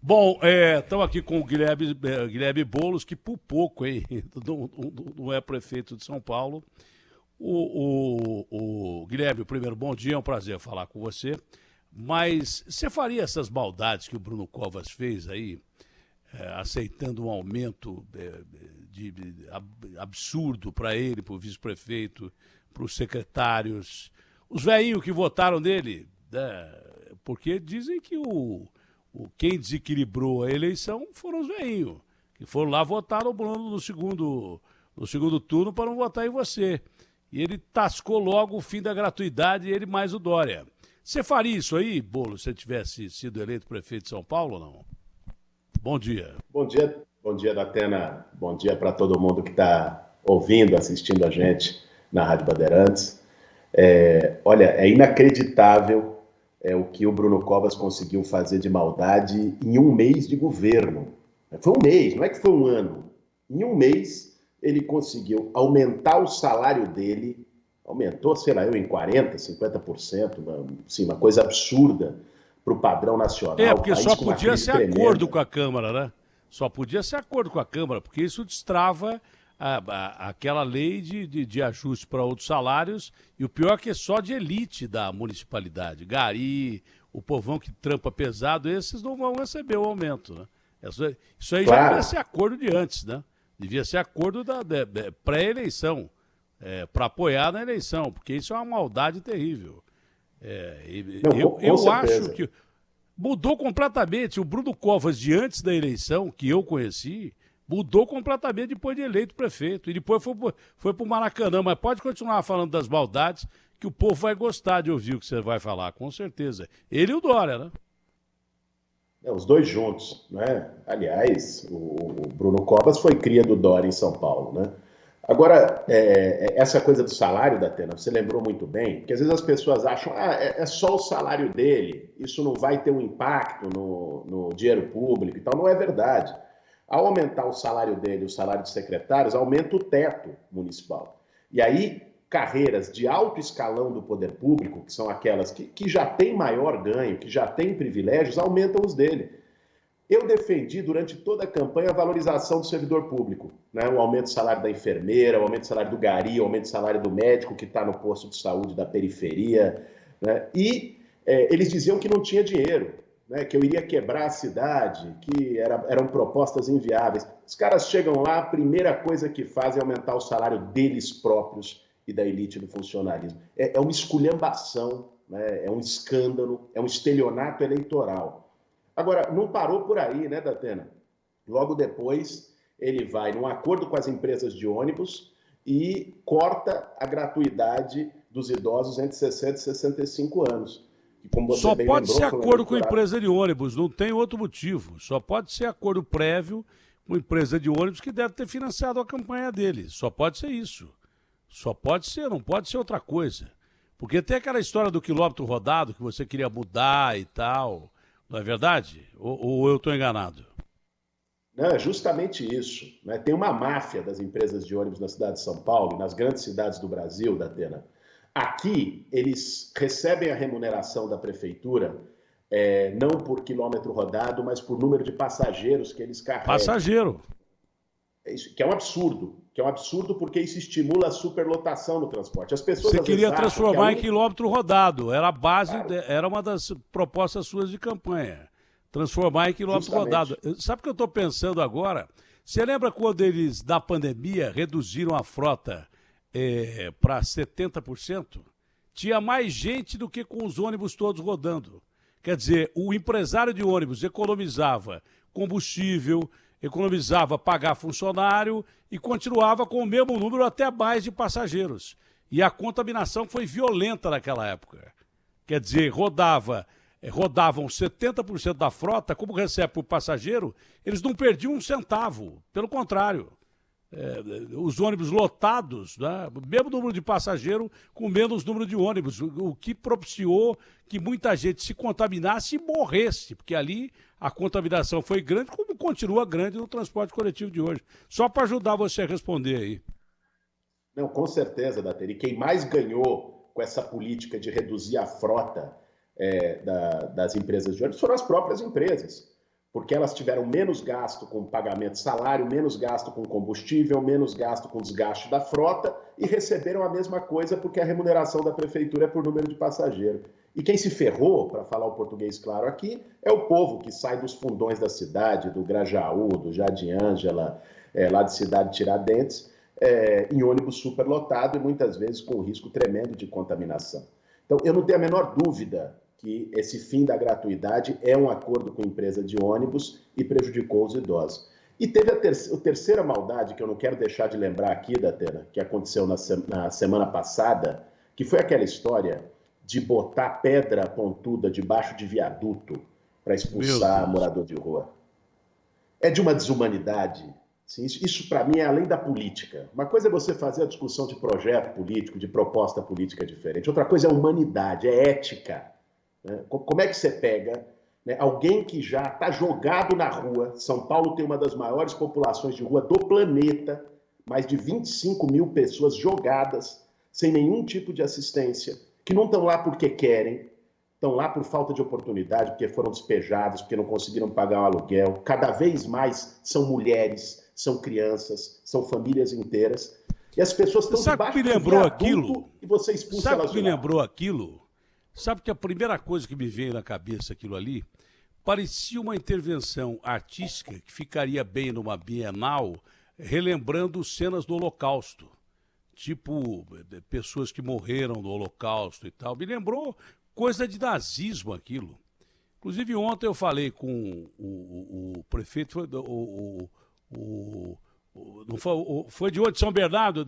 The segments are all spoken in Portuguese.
Bom, estamos aqui com o Guilherme Boulos, que por pouco, hein, não é prefeito de São Paulo. O Guilherme, primeiro, bom dia, é um prazer falar com você. Mas você faria essas maldades que o Bruno Covas fez aí, aceitando um aumento absurdo para ele, para o vice-prefeito, para os secretários, os velhinhos que votaram nele, né? Porque dizem que quem desequilibrou a eleição foram os velhinhos, que foram lá votar no Bruno no segundo turno para não votar em você. E ele tascou logo o fim da gratuidade, ele mais o Dória. Você faria isso aí, Boulos, se você tivesse sido eleito prefeito de São Paulo ou não? Bom dia. Bom dia, Datena. Bom dia para todo mundo que está ouvindo, assistindo a gente na Rádio Bandeirantes. Olha, é inacreditável o que o Bruno Covas conseguiu fazer de maldade em um mês de governo. Foi um mês, não é que foi um ano. Em um mês, ele conseguiu aumentar o salário dele, aumentou, sei lá, em 40%, 50%, assim, uma coisa absurda para o padrão nacional. Porque só podia ser acordo com a Câmara, né? Só podia ser acordo com a Câmara, porque isso destrava aquela lei de ajuste para outros salários, e o pior é que é só de elite da municipalidade. Gari, o povão que trampa pesado, esses não vão receber o aumento, né? Isso aí claro. Já devia ser acordo de antes, né? Devia ser acordo da pré-eleição, para apoiar na eleição, porque isso é uma maldade terrível. Eu acho que mudou completamente. O Bruno Covas, de antes da eleição, que eu conheci, mudou completamente depois de eleito prefeito. E depois foi para o Maracanã. Mas pode continuar falando das maldades, que o povo vai gostar de ouvir o que você vai falar, com certeza. Ele e o Dória, né? Os dois juntos, né? Aliás, o Bruno Covas foi cria do Dória em São Paulo, né? Agora, essa coisa do salário, Datena, você lembrou muito bem, que às vezes as pessoas acham, é só o salário dele, isso não vai ter um impacto no dinheiro público e tal. Não é verdade. Ao aumentar o salário dele, o salário de secretários, aumenta o teto municipal. E aí, carreiras de alto escalão do poder público, que são aquelas que já têm maior ganho, que já têm privilégios, aumentam os dele. Eu defendi durante toda a campanha a valorização do servidor público, né? O aumento do salário da enfermeira, o aumento do salário do gari, o aumento do salário do médico que está no posto de saúde da periferia, né? E eles diziam que não tinha dinheiro, né? Que eu iria quebrar a cidade, que eram propostas inviáveis. Os caras chegam lá, a primeira coisa que fazem é aumentar o salário deles próprios e da elite do funcionalismo. É uma esculhambação, né? É um escândalo, é um estelionato eleitoral. Agora, não parou por aí, né, Datena? Logo depois, ele vai num acordo com as empresas de ônibus e corta a gratuidade dos idosos entre 60 e 65 anos. E como você só bem pode lembrou, ser acordo com empresa de ônibus, não tem outro motivo. Só pode ser acordo prévio com empresa de ônibus que deve ter financiado a campanha dele. Só pode ser isso. Só pode ser, não pode ser outra coisa. Porque tem aquela história do quilômetro rodado que você queria mudar e tal. Não é verdade? Ou eu estou enganado? Não, é justamente isso, né? Tem uma máfia das empresas de ônibus na cidade de São Paulo, nas grandes cidades do Brasil, Datena. Aqui, eles recebem a remuneração da prefeitura, não por quilômetro rodado, mas por número de passageiros que eles carregam. Passageiro. Que é um absurdo porque isso estimula a superlotação no transporte. As pessoas Você queria transformar em quilômetro rodado, era a base, era uma das propostas suas de campanha, transformar em quilômetro rodado. Sabe o que eu estou pensando agora? Você lembra quando eles, na pandemia, reduziram a frota para 70%? Tinha mais gente do que com os ônibus todos rodando. Quer dizer, o empresário de ônibus economizava combustível, economizava pagar funcionário e continuava com o mesmo número até mais de passageiros. E a contaminação foi violenta naquela época. Quer dizer, rodavam 70% da frota, como recebe por passageiro, eles não perdiam um centavo. Pelo contrário, os ônibus lotados, né? Mesmo número de passageiro com menos número de ônibus, o que propiciou que muita gente se contaminasse e morresse, porque ali a contaminação foi grande, como continua grande no transporte coletivo de hoje. Só para ajudar você a responder aí. Não, com certeza, Datena. E quem mais ganhou com essa política de reduzir a frota das empresas de ônibus foram as próprias empresas. porque elas tiveram menos gasto com pagamento de salário, menos gasto com combustível, menos gasto com desgaste da frota e receberam a mesma coisa porque a remuneração da prefeitura é por número de passageiro. E quem se ferrou, para falar o português claro aqui, é o povo que sai dos fundões da cidade, do Grajaú, do Jardim Ângela, lá de Cidade Tiradentes, em ônibus superlotado e muitas vezes com risco tremendo de contaminação. Então, eu não tenho a menor dúvida que esse fim da gratuidade é um acordo com a empresa de ônibus e prejudicou os idosos. E teve a terceira maldade, que eu não quero deixar de lembrar aqui, Datena, que aconteceu na semana passada, que foi aquela história de botar pedra pontuda debaixo de viaduto para expulsar morador de rua. É de uma desumanidade. Assim, isso para mim é além da política. Uma coisa é você fazer a discussão de projeto político, de proposta política diferente. Outra coisa é humanidade, é ética. Como é que você pega, né, alguém que já está jogado na rua? São Paulo tem uma das maiores populações de rua do planeta, mais de 25 mil pessoas jogadas, sem nenhum tipo de assistência, que não estão lá porque querem, estão lá por falta de oportunidade, porque foram despejados, porque não conseguiram pagar um aluguel. Cada vez mais são mulheres, são crianças, são famílias inteiras. E as pessoas estão debaixo do viaduto e você expulsa elas de lá. Sabe o que me lembrou aquilo? Sabe que a primeira coisa que me veio na cabeça aquilo ali, parecia uma intervenção artística que ficaria bem numa Bienal, relembrando cenas do Holocausto. Tipo, pessoas que morreram no Holocausto e tal. Me lembrou coisa de nazismo aquilo. Inclusive ontem eu falei com o prefeito, não foi de onde? São Bernardo?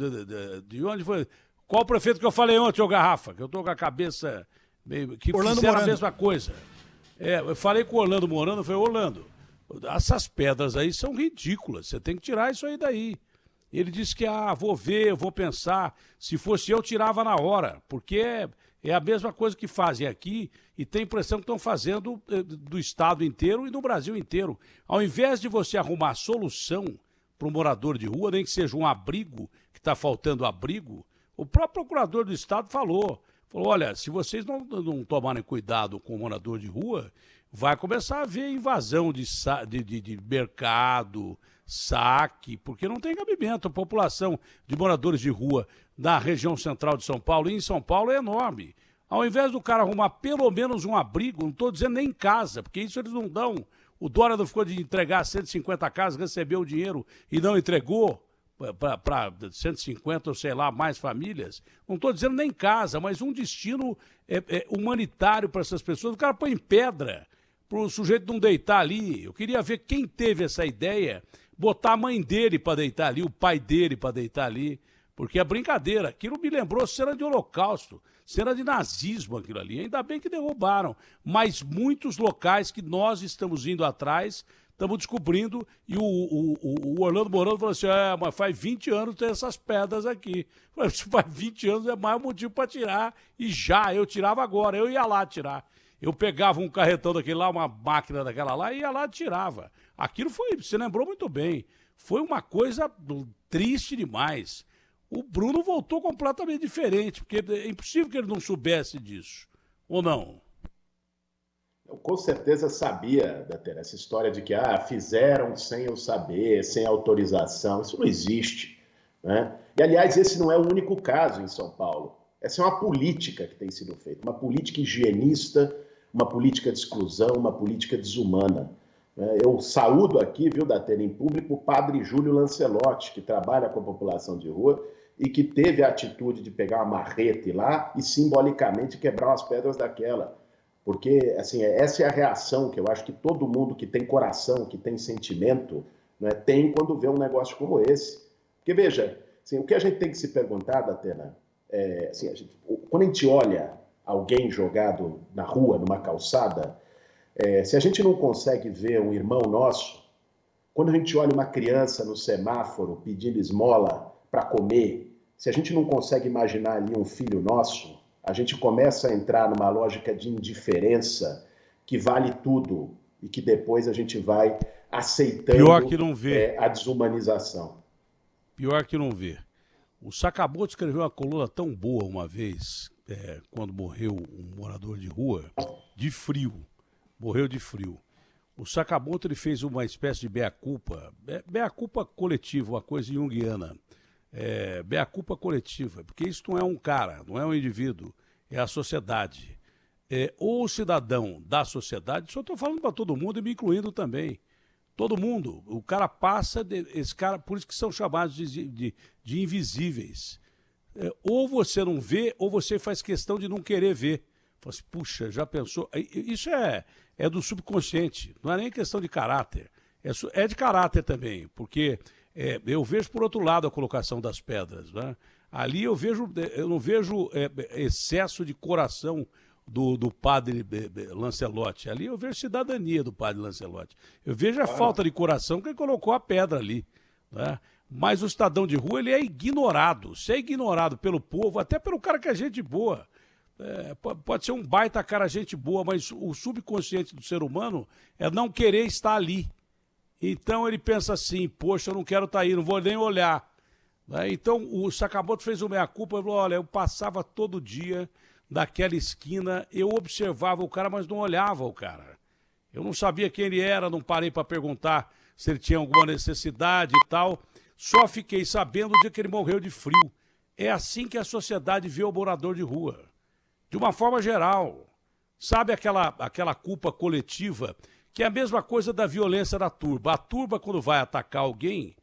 De onde foi? Qual prefeito que eu falei ontem, ô Garrafa? Que eu tô com a cabeça... que Orlando fizeram Morano. a mesma coisa. Eu falei com o Orlando Morano, eu falei, Orlando, essas pedras aí são ridículas, você tem que tirar isso aí daí. Ele disse que, vou ver, vou pensar, se fosse eu, tirava na hora, porque é a mesma coisa que fazem aqui e tem a impressão que estão fazendo do estado inteiro e do Brasil inteiro. Ao invés de você arrumar solução para o morador de rua, nem que seja um abrigo, que está faltando abrigo, o próprio procurador do estado falou, olha, se vocês não tomarem cuidado com o morador de rua, vai começar a haver invasão de mercado, saque, porque não tem cabimento. A população de moradores de rua da região central de São Paulo e em São Paulo é enorme. Ao invés do cara arrumar pelo menos um abrigo, não estou dizendo nem em casa, porque isso eles não dão. O Dória não ficou de entregar 150 casas, recebeu o dinheiro e não entregou para 150 ou sei lá, mais famílias. Não estou dizendo nem casa, mas um destino humanitário para essas pessoas. O cara põe em pedra para o sujeito não deitar ali. Eu queria ver quem teve essa ideia, botar a mãe dele para deitar ali, o pai dele para deitar ali, porque é brincadeira. Aquilo me lembrou cena de Holocausto, cena de nazismo aquilo ali. Ainda bem que derrubaram, mas muitos locais que nós estamos indo atrás, estamos descobrindo, e o Orlando Morano falou assim, mas faz 20 anos tem essas pedras aqui. Se faz 20 anos é mais motivo para tirar, e eu tirava agora, eu ia lá tirar. Eu pegava um carretão daquele lá, uma máquina daquela lá, e ia lá e tirava. Aquilo você lembrou muito bem, foi uma coisa triste demais. O Bruno voltou completamente diferente, porque é impossível que ele não soubesse disso, ou não? Eu com certeza sabia, Datena, essa história de que fizeram sem eu saber, sem autorização, isso não existe, né? E, aliás, esse não é o único caso em São Paulo. Essa é uma política que tem sido feita, uma política higienista, uma política de exclusão, uma política desumana. Eu saúdo aqui, viu, Datena, em público, o padre Júlio Lancelotti, que trabalha com a população de rua e que teve a atitude de pegar uma marreta lá e simbolicamente quebrar umas pedras daquela. Porque, assim, essa é a reação que eu acho que todo mundo que tem coração, que tem sentimento, né, tem quando vê um negócio como esse. Porque, veja, assim, o que a gente tem que se perguntar, Datena, assim, quando a gente olha alguém jogado na rua, numa calçada, se a gente não consegue ver um irmão nosso, quando a gente olha uma criança no semáforo pedindo esmola para comer, se a gente não consegue imaginar ali um filho nosso, a gente começa a entrar numa lógica de indiferença que vale tudo e que depois a gente vai aceitando Pior que não vê. A desumanização. Pior que não vê. O Sakamoto escreveu uma coluna tão boa uma vez, quando morreu um morador de rua, de frio. Morreu de frio. O Sakamoto ele fez uma espécie de meia-culpa, meia-culpa coletiva, uma coisa junguiana. Meia-culpa coletiva, porque isso não é um cara, não é um indivíduo, é a sociedade. Ou o cidadão da sociedade, só estou falando para todo mundo e me incluindo também. Todo mundo. O cara passa, esse cara, por isso que são chamados de invisíveis. Ou você não vê, ou você faz questão de não querer ver. Fala assim, puxa, já pensou? Isso é do subconsciente, não é nem questão de caráter. É de caráter também, porque eu vejo por outro lado a colocação das pedras. Né? Ali eu não vejo excesso de coração do padre Lancelotti. Ali eu vejo cidadania do padre Lancelotti. Eu vejo a falta de coração que ele colocou a pedra ali. Né? Mas o cidadão de rua ele é ignorado. Se é ignorado pelo povo, até pelo cara que é gente boa. Pode ser um baita cara gente boa, mas o subconsciente do ser humano é não querer estar ali. Então ele pensa assim, poxa, eu não quero estar aí, não vou nem olhar. Né? Então o Sakamoto fez o meia-culpa e falou, olha, eu passava todo dia daquela esquina, eu observava o cara, mas não olhava o cara. Eu não sabia quem ele era, não parei para perguntar se ele tinha alguma necessidade e tal. Só fiquei sabendo o dia que ele morreu de frio. É assim que a sociedade vê o morador de rua. De uma forma geral. Sabe aquela culpa coletiva, que é a mesma coisa da violência da turba. A turba, quando vai atacar alguém,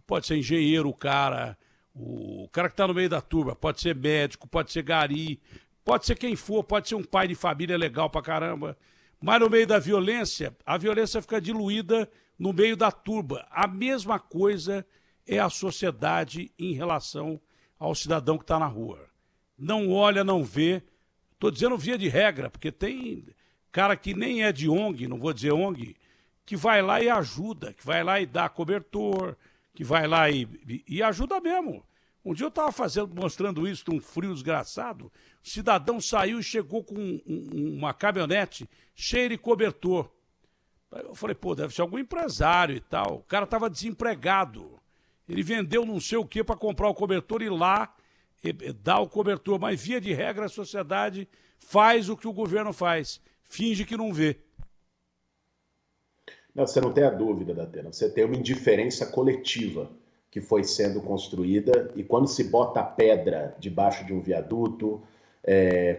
pode ser engenheiro o cara que está no meio da turba, pode ser médico, pode ser gari, pode ser quem for, pode ser um pai de família legal pra caramba. Mas no meio da violência, a violência fica diluída no meio da turba. A mesma coisa é a sociedade em relação ao cidadão que está na rua. Não olha, não vê. Estou dizendo via de regra, porque tem cara que nem é de ONG, não vou dizer ONG, que vai lá e ajuda, que vai lá e dá cobertor, que vai lá e ajuda mesmo. Um dia eu estava mostrando isso num frio desgraçado, o cidadão saiu e chegou com uma caminhonete cheia de cobertor. Eu falei, pô, deve ser algum empresário e tal. O cara estava desempregado. Ele vendeu não sei o que para comprar o cobertor e lá dá o cobertor. Mas, via de regra, a sociedade faz o que o governo faz. Finge que não vê. Não, você não tem a dúvida, Datena. Você tem uma indiferença coletiva que foi sendo construída, e quando se bota a pedra debaixo de um viaduto,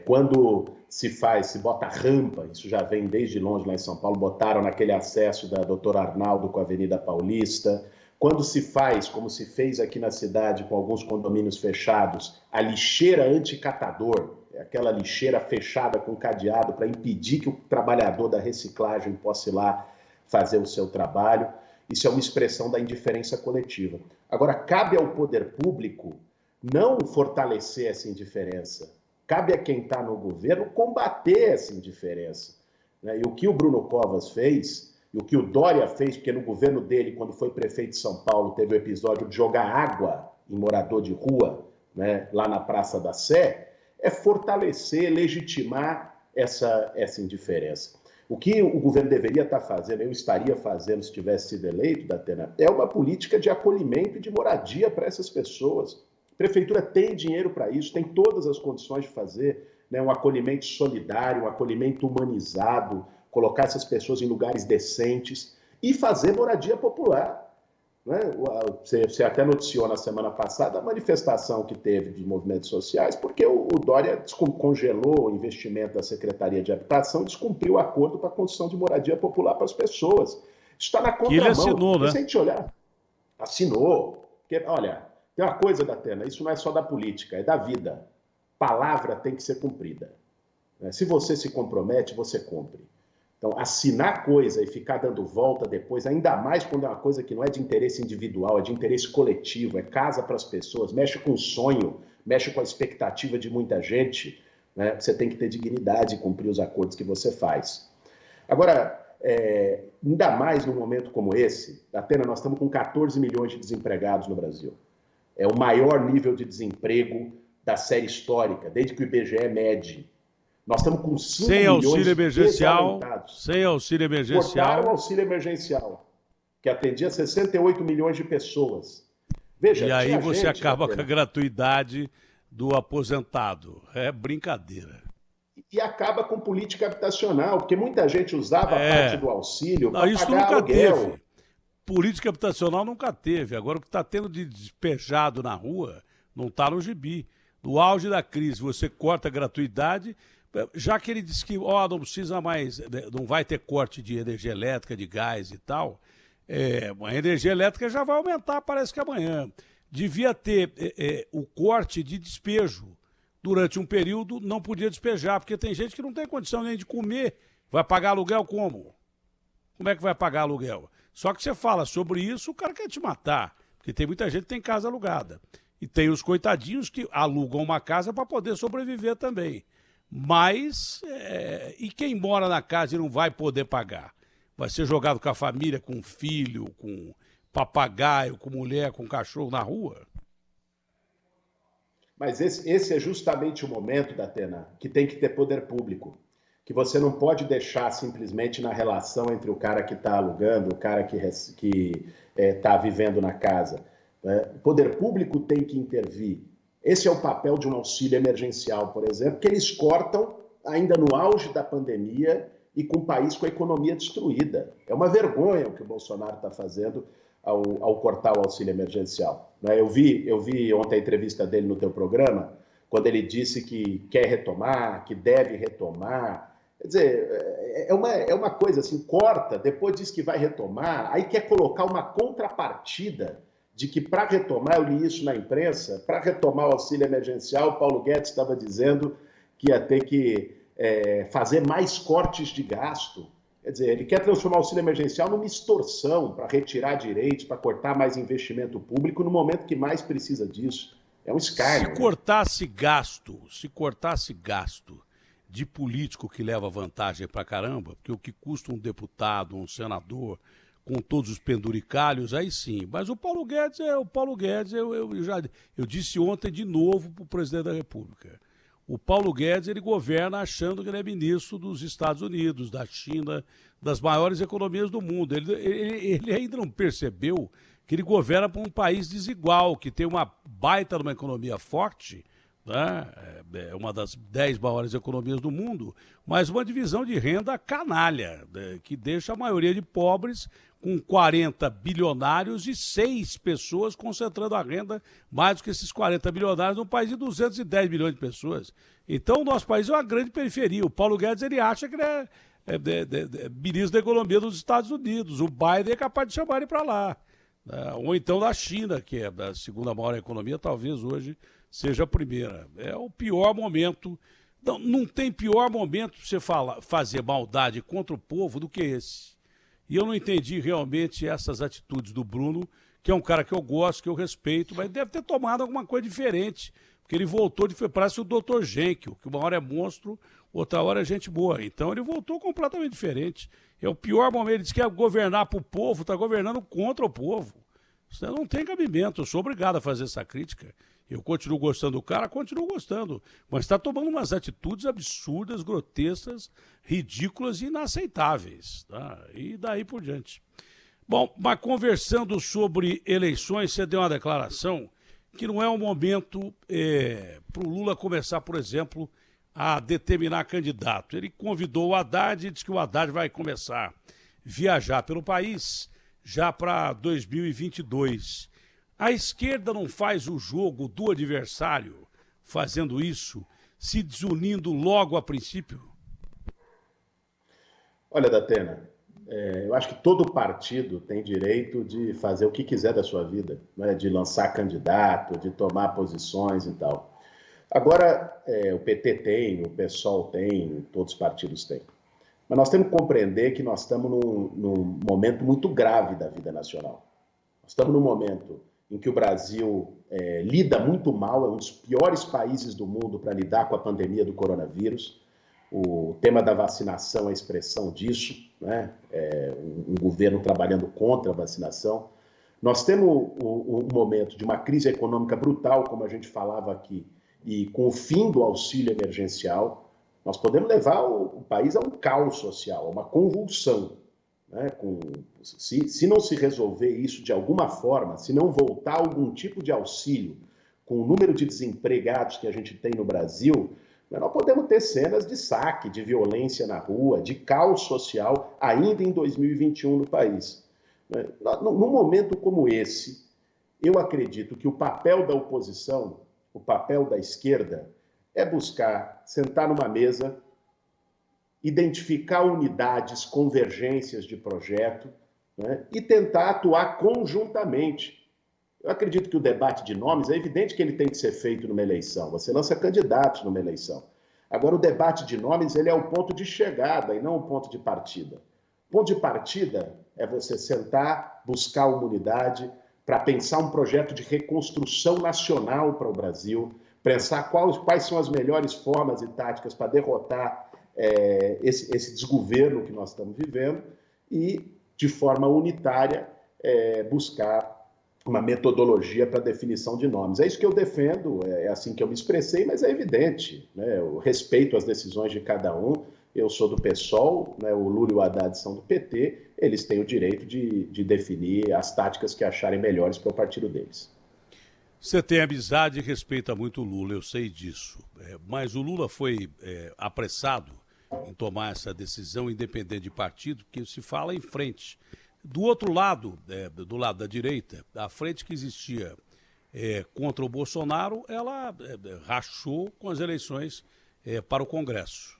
quando se bota rampa, isso já vem desde longe lá em São Paulo, botaram naquele acesso da Doutor Arnaldo com a Avenida Paulista, quando se faz, como se fez aqui na cidade com alguns condomínios fechados, a lixeira anticatador, aquela lixeira fechada com cadeado para impedir que o trabalhador da reciclagem possa ir lá fazer o seu trabalho. Isso é uma expressão da indiferença coletiva. Agora, cabe ao poder público não fortalecer essa indiferença. Cabe a quem está no governo combater essa indiferença. Né? E o que o Bruno Covas fez, e o que o Dória fez, porque no governo dele, quando foi prefeito de São Paulo, teve o episódio de jogar água em morador de rua, né, lá na Praça da Sé, é fortalecer, legitimar essa indiferença. O que o governo deveria estar fazendo, eu estaria fazendo se tivesse sido eleito, Datena, é uma política de acolhimento e de moradia para essas pessoas. A prefeitura tem dinheiro para isso, tem todas as condições de fazer, né, um acolhimento solidário, um acolhimento humanizado, colocar essas pessoas em lugares decentes e fazer moradia popular. Né? Você até noticiou na semana passada a manifestação que teve de movimentos sociais, porque o Dória congelou o investimento da Secretaria de Habitação e descumpriu o acordo para a construção de moradia popular para as pessoas. Isso está na contramão. Que ele assinou, né? Se a gente olhar, assinou. Porque, olha, tem uma coisa, Datena, isso não é só da política, é da vida. Palavra tem que ser cumprida. Se você se compromete, você cumpre. Então, assinar coisa e ficar dando volta depois, ainda mais quando é uma coisa que não é de interesse individual, é de interesse coletivo, é casa para as pessoas, mexe com o sonho, mexe com a expectativa de muita gente, né? Você tem que ter dignidade e cumprir os acordos que você faz. Agora, ainda mais num momento como esse, Datena, nós estamos com 14 milhões de desempregados no Brasil. É o maior nível de desemprego da série histórica, desde que o IBGE mede. Nós estamos com 5 sem milhões auxílio emergencial, desalentados. sem auxílio emergencial. Cortaram o auxílio emergencial, que atendia 68 milhões de pessoas. Veja, e aí você acaba com a gratuidade do aposentado. É brincadeira. e acaba com política habitacional, porque muita gente usava a parte do auxílio para isso pagar nunca aluguel. teve. Política habitacional nunca teve. Agora o que está tendo de despejado na rua não está no gibi. No auge da crise, você corta a gratuidade, já que ele disse que não precisa mais, não vai ter corte de energia elétrica, de gás e tal, a energia elétrica já vai aumentar, parece que amanhã. Devia ter o corte de despejo. Durante um período não podia despejar, porque tem gente que não tem condição nem de comer. Vai pagar aluguel como? Como é que vai pagar aluguel? Só que você fala sobre isso, o cara quer te matar. Porque tem muita gente que tem casa alugada. E tem os coitadinhos que alugam uma casa para poder sobreviver também. Mas, e quem mora na casa e não vai poder pagar? Vai ser jogado com a família, com filho, com papagaio, com mulher, com cachorro na rua? Mas esse é justamente o momento, Datena, que tem que ter poder público. Que você não pode deixar simplesmente na relação entre o cara que está alugando, o cara que está vivendo na casa. O poder público tem que intervir. Esse é o papel de um auxílio emergencial, por exemplo, que eles cortam ainda no auge da pandemia e com o país com a economia destruída. É uma vergonha o que o Bolsonaro está fazendo ao cortar o auxílio emergencial. Eu vi ontem a entrevista dele no teu programa, quando ele disse que quer retomar, que deve retomar. Quer dizer, é uma coisa assim, corta, depois diz que vai retomar, aí quer colocar uma contrapartida de que para retomar, eu li isso na imprensa, para retomar o auxílio emergencial, o Paulo Guedes estava dizendo que ia ter que fazer mais cortes de gasto. Quer dizer, ele quer transformar o auxílio emergencial numa extorsão para retirar direitos, para cortar mais investimento público no momento que mais precisa disso. É um escárnio. Se cortasse gasto de político que leva vantagem para caramba, porque o que custa um deputado, um senador, com todos os penduricalhos, aí sim. Mas o Paulo Guedes eu disse ontem de novo para o presidente da República. O Paulo Guedes, ele governa achando que ele é ministro dos Estados Unidos, da China, das maiores economias do mundo. Ele ainda não percebeu que ele governa para um país desigual, que tem uma baita de uma economia forte, né? É uma das 10 maiores economias do mundo, mas uma divisão de renda canalha, né? Que deixa a maioria de pobres com 40 bilionários e 6 pessoas concentrando a renda mais do que esses 40 bilionários num país de 210 milhões de pessoas. Então o nosso país é uma grande periferia. O Paulo Guedes, ele acha que ele é ministro da economia dos Estados Unidos. O Biden é capaz de chamar ele para lá. Ou então da China, que é a segunda maior economia, talvez hoje seja a primeira. É o pior momento. Não tem pior momento para você fazer maldade contra o povo do que esse. E eu não entendi realmente essas atitudes do Bruno, que é um cara que eu gosto, que eu respeito, mas deve ter tomado alguma coisa diferente. Porque ele voltou, parece o Dr. Jekyll, que uma hora é monstro, outra hora é gente boa. Então ele voltou completamente diferente. É o pior momento. Ele disse que ia governar para o povo, está governando contra o povo. Isso não tem cabimento. Eu sou obrigado a fazer essa crítica. Eu continuo gostando do cara, continuo gostando. Mas está tomando umas atitudes absurdas, grotescas, ridículas e inaceitáveis. Tá? E daí por diante. Bom, mas conversando sobre eleições, você deu uma declaração que não é um momento para o Lula começar, por exemplo, a determinar candidato. Ele convidou o Haddad e disse que o Haddad vai começar a viajar pelo país já para 2022. A esquerda não faz o jogo do adversário fazendo isso, se desunindo logo a princípio? Olha, Datena, eu acho que todo partido tem direito de fazer o que quiser da sua vida, né? De lançar candidato, de tomar posições e tal. Agora, o PT tem, o PSOL tem, todos os partidos têm. Mas nós temos que compreender que nós estamos num momento muito grave da vida nacional. Nós estamos num momento em que o Brasil lida muito mal, é um dos piores países do mundo para lidar com a pandemia do coronavírus. O tema da vacinação é a expressão disso, né? Um governo trabalhando contra a vacinação. Nós temos um momento de uma crise econômica brutal, como a gente falava aqui, e com o fim do auxílio emergencial, nós podemos levar o país a um caos social, a uma convulsão. Né? Se não se resolver isso de alguma forma, se não voltar algum tipo de auxílio com o número de desempregados que a gente tem no Brasil, Mas nós podemos ter cenas de saque, de violência na rua, de caos social, ainda em 2021 no país. Num momento como esse, eu acredito que o papel da oposição, o papel da esquerda, é buscar sentar numa mesa, identificar unidades, convergências de projeto, né, e tentar atuar conjuntamente. Eu acredito que o debate de nomes, é evidente que ele tem que ser feito numa eleição. Você lança candidatos numa eleição. Agora, o debate de nomes, ele é o ponto de chegada e não o ponto de partida. O ponto de partida é você sentar, buscar uma unidade para pensar um projeto de reconstrução nacional para o Brasil, pensar quais são as melhores formas e táticas para derrotar esse desgoverno que nós estamos vivendo e, de forma unitária, buscar uma metodologia para definição de nomes. É isso que eu defendo, é assim que eu me expressei, mas é evidente, né? Eu respeito as decisões de cada um. Eu sou do PSOL, né? O Lula e o Haddad são do PT, eles têm o direito de definir as táticas que acharem melhores para o partido deles. Você tem amizade e respeita muito o Lula, eu sei disso. Mas o Lula foi apressado em tomar essa decisão, independente de partido, porque se fala em frente. Do outro lado, do lado da direita, a frente que existia contra o Bolsonaro, ela rachou com as eleições para o Congresso.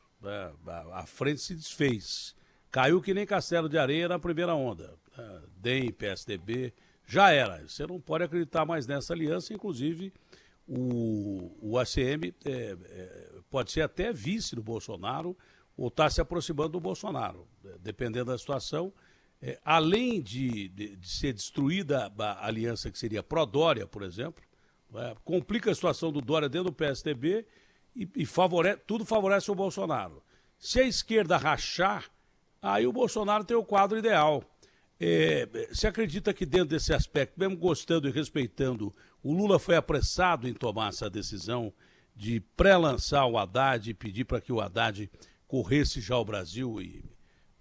A frente se desfez. Caiu que nem castelo de areia na primeira onda. DEM, PSDB, já era. Você não pode acreditar mais nessa aliança, inclusive o ACM pode ser até vice do Bolsonaro ou está se aproximando do Bolsonaro, dependendo da situação. Além de ser destruída a aliança que seria pró-Dória, por exemplo, complica a situação do Dória dentro do PSDB e tudo favorece o Bolsonaro. Se a esquerda rachar, aí o Bolsonaro tem o quadro ideal. Você acredita que dentro desse aspecto, mesmo gostando e respeitando, o Lula foi apressado em tomar essa decisão de pré-lançar o Haddad e pedir para que o Haddad corresse já o Brasil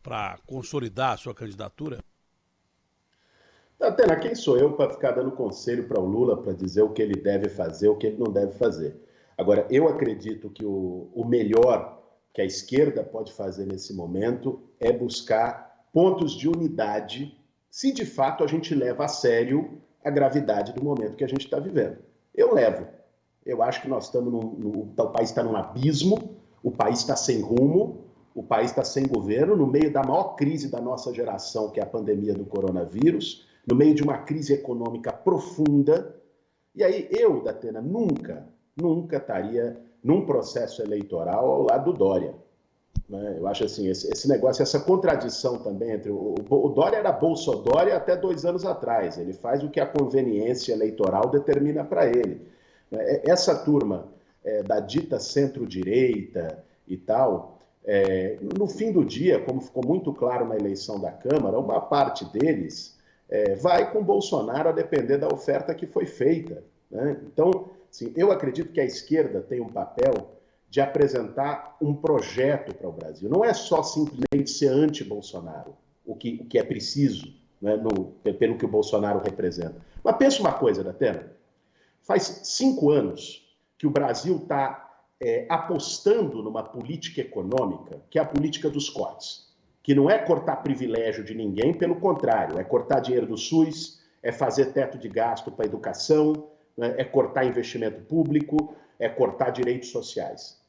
para consolidar a sua candidatura? Atena, quem sou eu para ficar dando conselho para o Lula para dizer o que ele deve fazer, o que ele não deve fazer? Agora, eu acredito que o melhor que a esquerda pode fazer nesse momento é buscar pontos de unidade, se de fato a gente leva a sério a gravidade do momento que a gente está vivendo. Eu levo. Eu acho que nós estamos o país está num abismo, o país está sem rumo, o país está sem governo, no meio da maior crise da nossa geração, que é a pandemia do coronavírus, no meio de uma crise econômica profunda. E aí eu, Datena, nunca estaria num processo eleitoral ao lado do Dória. Né? Eu acho assim, esse negócio, essa contradição também entre o Dória era Bolsodória até 2 anos atrás. Ele faz o que a conveniência eleitoral determina para ele. Essa turma da dita centro-direita e tal, no fim do dia, como ficou muito claro na eleição da Câmara, uma parte deles vai com Bolsonaro a depender da oferta que foi feita. Né? Então, assim, eu acredito que a esquerda tem um papel de apresentar um projeto para o Brasil. Não é só simplesmente ser anti-Bolsonaro, o que é preciso, né, pelo que o Bolsonaro representa. Mas pensa uma coisa, Datena, faz 5 anos que o Brasil está apostando numa política econômica, que é a política dos cortes, que não é cortar privilégio de ninguém, pelo contrário, é cortar dinheiro do SUS, é fazer teto de gasto para a educação, né, é cortar investimento público, é cortar direitos sociais.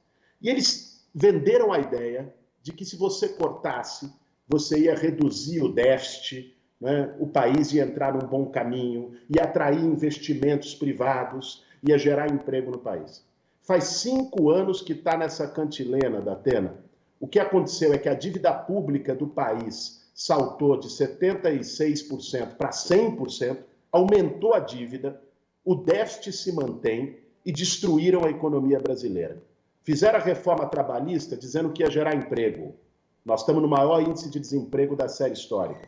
E eles venderam a ideia de que se você cortasse, você ia reduzir o déficit, né, o país ia entrar num bom caminho, ia atrair investimentos privados, ia gerar emprego no país. Faz 5 anos que está nessa cantilena, Datena. O que aconteceu é que a dívida pública do país saltou de 76% para 100%, aumentou a dívida, o déficit se mantém e destruíram a economia brasileira. Fizeram a reforma trabalhista dizendo que ia gerar emprego. Nós estamos no maior índice de desemprego da série histórica.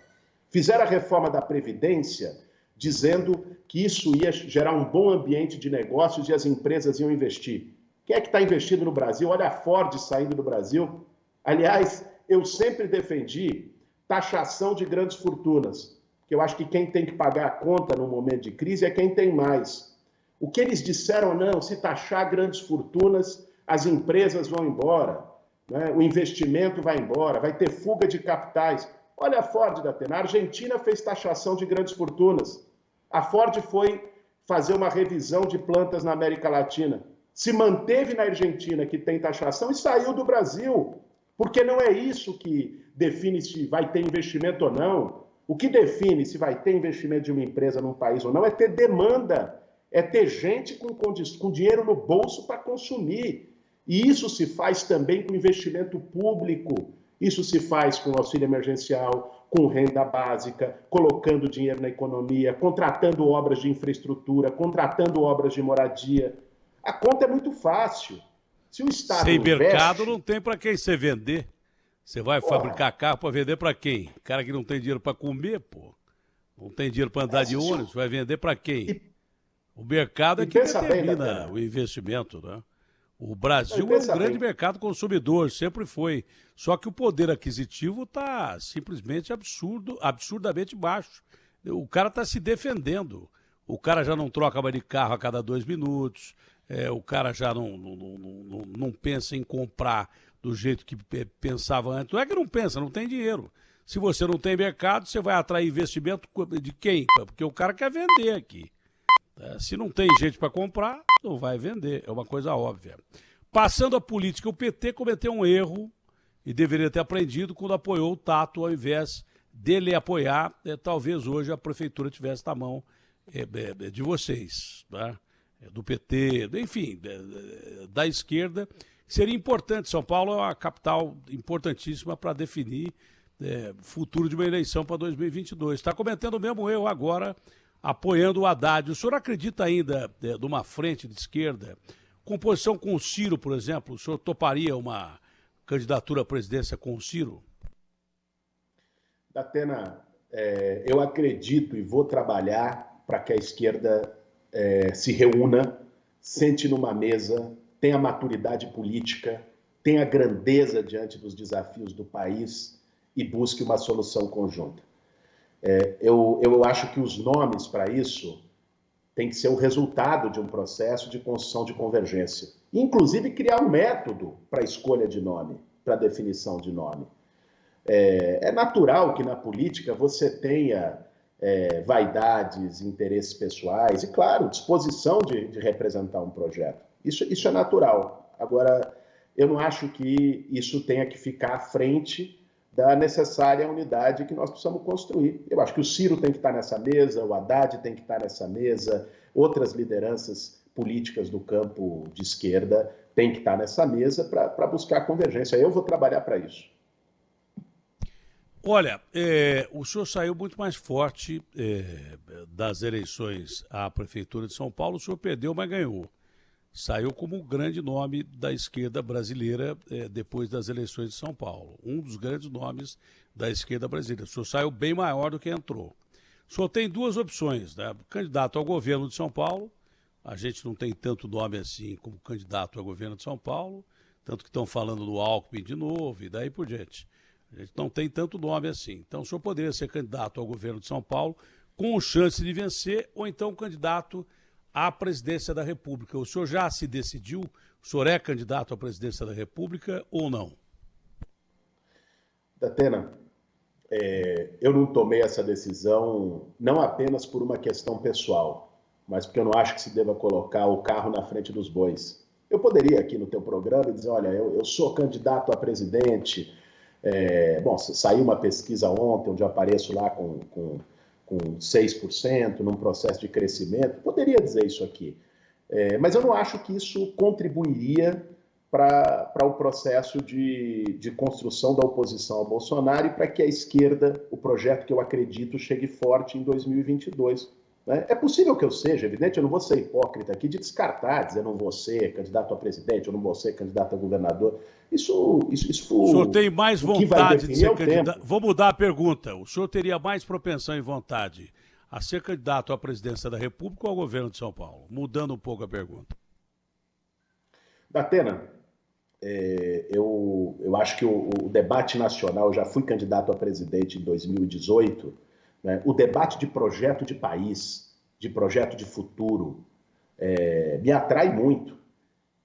Fizeram a reforma da Previdência dizendo que isso ia gerar um bom ambiente de negócios e as empresas iam investir. Quem é que está investindo no Brasil? Olha a Ford saindo do Brasil. Aliás, eu sempre defendi taxação de grandes fortunas, porque eu acho que quem tem que pagar a conta no momento de crise é quem tem mais. O que eles disseram, não, se taxar grandes fortunas, as empresas vão embora, né? O investimento vai embora, vai ter fuga de capitais. Olha a Ford, Datena, a Argentina fez taxação de grandes fortunas. A Ford foi fazer uma revisão de plantas na América Latina. Se manteve na Argentina, que tem taxação, e saiu do Brasil. Porque não é isso que define se vai ter investimento ou não. O que define se vai ter investimento de uma empresa num país ou não é ter demanda, é ter gente com dinheiro no bolso para consumir. E isso se faz também com investimento público. Isso se faz com auxílio emergencial, com renda básica, colocando dinheiro na economia, contratando obras de infraestrutura, contratando obras de moradia. A conta é muito fácil. Se o Estado sem mercado investe, não tem para quem você vender. Você vai fabricar carro para vender para quem? Cara que não tem dinheiro para comer, pô. Não tem dinheiro para andar de ônibus, vai vender para quem? O mercado é que determina o investimento, né? O Brasil é um grande mercado consumidor, sempre foi. Só que o poder aquisitivo está simplesmente absurdamente baixo. O cara está se defendendo. O cara já não troca mais de carro a cada 2 minutos. O cara já não pensa em comprar do jeito que pensava antes. Não é que não pensa, não tem dinheiro. Se você não tem mercado, você vai atrair investimento de quem? Porque o cara quer vender aqui. Se não tem gente para comprar, não vai vender. É uma coisa óbvia. Passando a política, o PT cometeu um erro e deveria ter aprendido quando apoiou o Tato ao invés dele apoiar. Talvez hoje a prefeitura tivesse na mão de vocês, né? Do PT, enfim, da esquerda. Seria importante. São Paulo é uma capital importantíssima para definir futuro de uma eleição para 2022. Está cometendo o mesmo erro agora, apoiando o Haddad. O senhor acredita ainda numa frente de esquerda, composição com o Ciro, por exemplo? O senhor toparia uma candidatura à presidência com o Ciro? Datena, eu acredito e vou trabalhar para que a esquerda se reúna, sente numa mesa, tenha maturidade política, tenha grandeza diante dos desafios do país e busque uma solução conjunta. Eu acho que os nomes para isso têm que ser o resultado de um processo de construção de convergência. Inclusive criar um método para a escolha de nome, para a definição de nome. É natural que na política você tenha vaidades, interesses pessoais e, claro, disposição de representar um projeto. Isso é natural. Agora, eu não acho que isso tenha que ficar à frente da necessária unidade que nós precisamos construir. Eu acho que o Ciro tem que estar nessa mesa, o Haddad tem que estar nessa mesa, outras lideranças políticas do campo de esquerda têm que estar nessa mesa para buscar convergência. Eu vou trabalhar para isso. Olha, o senhor saiu muito mais forte das eleições à Prefeitura de São Paulo. O senhor perdeu, mas ganhou. Saiu como um grande nome da esquerda brasileira depois das eleições de São Paulo. Um dos grandes nomes da esquerda brasileira. O senhor saiu bem maior do que entrou. O senhor tem 2 opções, né? Candidato ao governo de São Paulo. A gente não tem tanto nome assim como candidato ao governo de São Paulo. Tanto que estão falando do Alckmin de novo e daí por diante. A gente não tem tanto nome assim. Então o senhor poderia ser candidato ao governo de São Paulo com chance de vencer ou então candidato à presidência da República. O senhor já se decidiu? O senhor é candidato à presidência da República ou não? Datena, eu não tomei essa decisão não apenas por uma questão pessoal, mas porque eu não acho que se deva colocar o carro na frente dos bois. Eu poderia aqui no teu programa dizer, olha, eu sou candidato a presidente. Bom, saiu uma pesquisa ontem onde eu apareço lá com 6%, num processo de crescimento, poderia dizer isso aqui. Mas eu não acho que isso contribuiria para o processo de construção da oposição ao Bolsonaro e para que a esquerda, o projeto que eu acredito, chegue forte em 2022. Né? É possível que eu seja, evidente, eu não vou ser hipócrita aqui de descartar, dizer eu não vou ser candidato a presidente, eu não vou ser candidato a governador. Isso o senhor tem mais vontade de ser candidato? Vou mudar a pergunta. O senhor teria mais propensão e vontade a ser candidato à presidência da República ou ao governo de São Paulo? Mudando um pouco a pergunta. Datena, eu acho que o debate nacional, eu já fui candidato a presidente em 2018, né? O debate de projeto de país, de projeto de futuro, me atrai muito.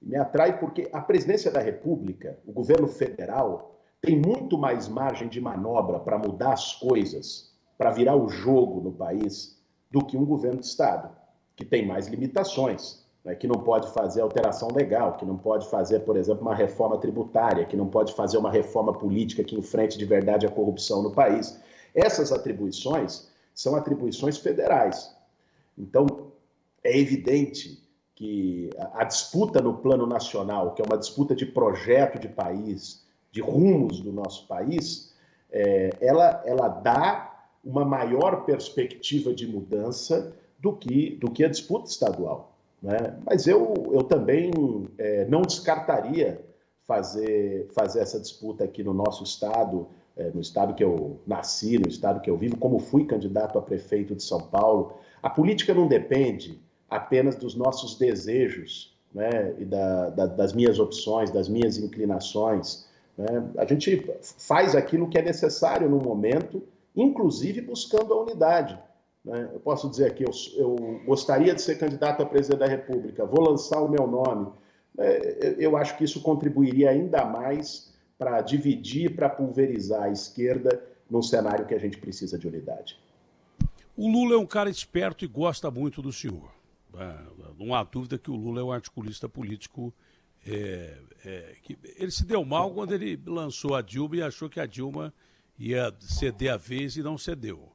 Me atrai porque a presidência da República, o governo federal, tem muito mais margem de manobra para mudar as coisas, para virar o jogo no país, do que um governo de Estado, que tem mais limitações, né, que não pode fazer alteração legal, que não pode fazer, por exemplo, uma reforma tributária, que não pode fazer uma reforma política que enfrente de verdade a corrupção no país. Essas atribuições são atribuições federais. Então, é evidente que a disputa no plano nacional, que é uma disputa de projeto de país, de rumos do nosso país, ela dá uma maior perspectiva de mudança do que a disputa estadual, né? Mas eu também não descartaria fazer essa disputa aqui no nosso estado, no estado que eu nasci, no estado que eu vivo, como fui candidato a prefeito de São Paulo. A política não depende apenas dos nossos desejos, né, e das minhas opções, das minhas inclinações, né? A gente faz aquilo que é necessário no momento, inclusive buscando a unidade, né? Eu posso dizer aqui, eu gostaria de ser candidato a presidente da República, vou lançar o meu nome. Eu acho que isso contribuiria ainda mais para dividir, para pulverizar a esquerda num cenário que a gente precisa de unidade. O Lula é um cara esperto e gosta muito do senhor. Não há dúvida que o Lula é um articulista político. Que ele se deu mal quando ele lançou a Dilma e achou que a Dilma ia ceder a vez e não cedeu.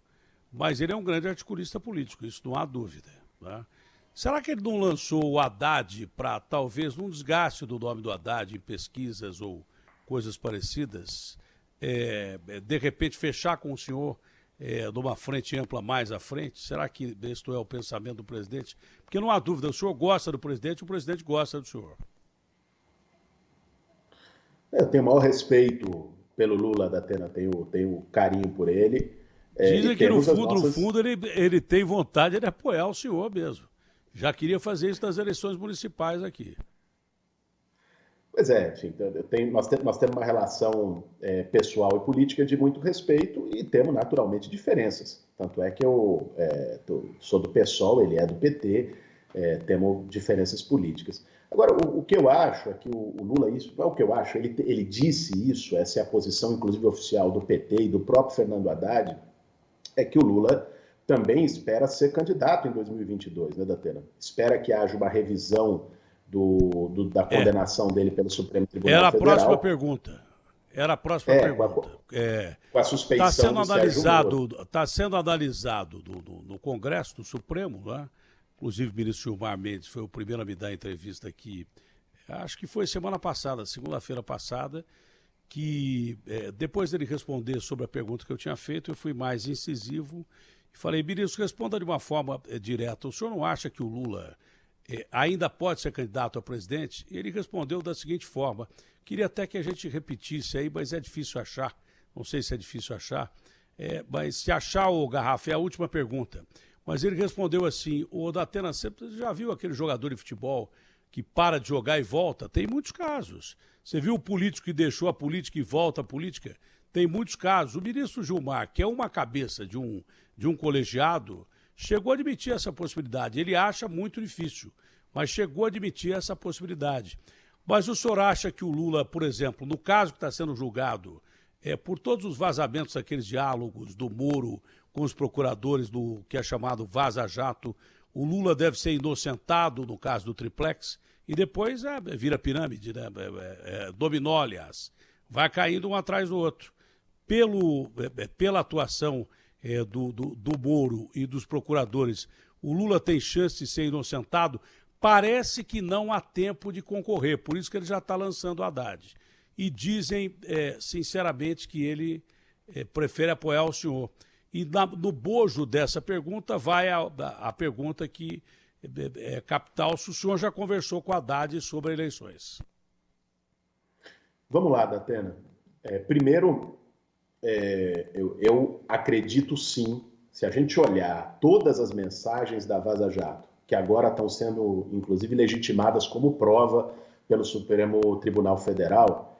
Mas ele é um grande articulista político, isso não há dúvida, né? Será que ele não lançou o Haddad para talvez num desgaste do nome do Haddad em pesquisas ou coisas parecidas, de repente fechar com o senhor numa frente ampla mais à frente? Será que esse é o pensamento do presidente? Porque não há dúvida, o senhor gosta do presidente, o presidente gosta do senhor. Eu tenho o maior respeito pelo Lula, Datena, tenho carinho por ele. Dizem que no fundo ele tem vontade de apoiar o senhor mesmo. Já queria fazer isso nas eleições municipais aqui. Pois é, enfim, nós temos uma relação pessoal e política de muito respeito e temos naturalmente diferenças. Tanto é que eu sou do PSOL, ele é do PT, temos diferenças políticas. Agora, o que eu acho é que o Lula, isso não é o que eu acho, ele disse isso, essa é a posição inclusive oficial do PT e do próprio Fernando Haddad, é que o Lula também espera ser candidato em 2022, né, Datena? Espera que haja uma revisão da condenação dele pelo Supremo Tribunal Federal. Era a próxima pergunta. Com a suspeição Está sendo analisado no Congresso, do Supremo, né? Inclusive o ministro Gilmar Mendes foi o primeiro a me dar entrevista aqui, acho que foi semana passada, segunda-feira passada, que depois dele responder sobre a pergunta que eu tinha feito, eu fui mais incisivo e falei, ministro, responda de uma forma direta. O senhor não acha que o Lula ainda pode ser candidato a presidente? E ele respondeu da seguinte forma, queria até que a gente repetisse aí, mas é difícil achar, não sei se é difícil achar, mas se achar, o Garrafa, é a última pergunta. Mas ele respondeu assim, o Datena, você já viu aquele jogador de futebol que para de jogar e volta? Tem muitos casos. Você viu o político que deixou a política e volta à política? Tem muitos casos. O ministro Gilmar, que é uma cabeça de um colegiado, chegou a admitir essa possibilidade. Ele acha muito difícil, mas chegou a admitir essa possibilidade. Mas o senhor acha que o Lula, por exemplo, no caso que está sendo julgado, por todos os vazamentos, aqueles diálogos do Moro com os procuradores do que é chamado Vaza Jato, o Lula deve ser inocentado no caso do Triplex e depois vira pirâmide, né? Dominó, aliás. Vai caindo um atrás do outro. Pela atuação do Moro e dos procuradores, o Lula tem chance de ser inocentado? Parece que não há tempo de concorrer, por isso que ele já está lançando o Haddad. E dizem, sinceramente, que ele prefere apoiar o senhor. E no bojo dessa pergunta vai a pergunta que é capital, se o senhor já conversou com a Haddad sobre eleições. Vamos lá, Datena. Primeiro, eu acredito sim, se a gente olhar todas as mensagens da Vaza Jato, que agora estão sendo, inclusive, legitimadas como prova pelo Supremo Tribunal Federal,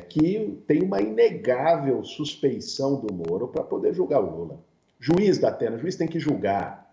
que tem uma inegável suspeição do Moro para poder julgar o Lula. Juiz, Datena, juiz tem que julgar.